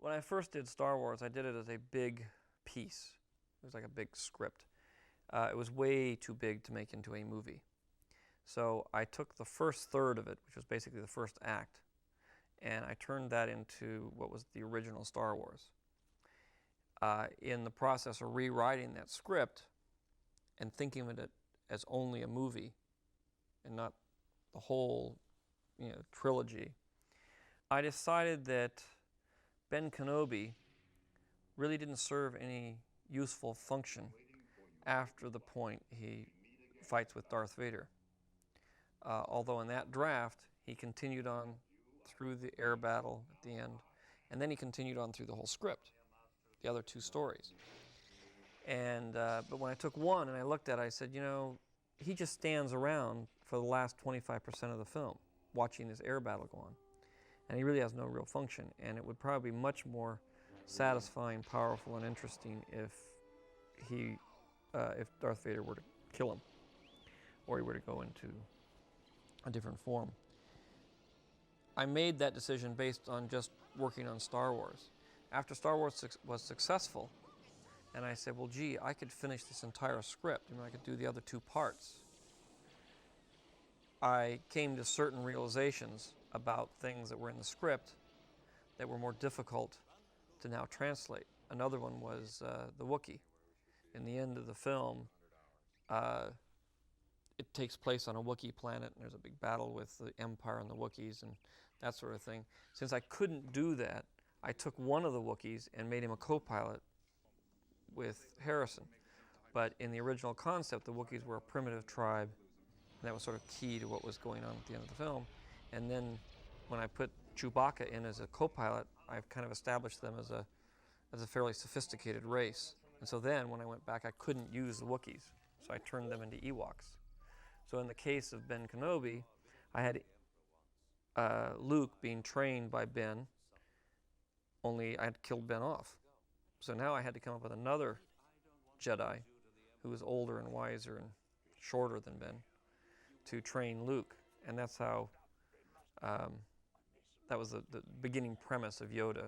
When I first did Star Wars, I did it as a big piece. It was like a big script. It was way too big to make into a movie. So I took the first third of it, which was basically the first act, and I turned that into what was the original Star Wars. In the process of rewriting that script and thinking of it as only a movie and not the whole, trilogy, I decided that Ben Kenobi really didn't serve any useful function after the point he fights with Darth Vader. Although in that draft, he continued on through the air battle at the end, and then he continued on through the whole script, the other two stories. And but when I took one and I looked at it, I said, he just stands around for the last 25% of the film, watching this air battle go on. And he really has no real function, and it would probably be much more satisfying, powerful, and interesting if Darth Vader were to kill him, or he were to go into a different form. I made that decision based on just working on Star Wars. After Star Wars was successful, and I said, well, gee, I could finish this entire script. I could do the other two parts. I came to certain realizations about things that were in the script that were more difficult to now translate. Another one was the Wookiee. In the end of the film, it takes place on a Wookiee planet, and there's a big battle with the Empire and the Wookiees and that sort of thing. Since I couldn't do that, I took one of the Wookiees and made him a co-pilot with Harrison. But in the original concept, the Wookiees were a primitive tribe, and that was sort of key to what was going on at the end of the film. And then when I put Chewbacca in as a co-pilot, I've kind of established them as a fairly sophisticated race. And so then, when I went back, I couldn't use the Wookiees, so I turned them into Ewoks. So in the case of Ben Kenobi, I had Luke being trained by Ben, only I had killed Ben off. So now I had to come up with another Jedi who was older and wiser and shorter than Ben to train Luke. And that's how, that was the beginning premise of Yoda.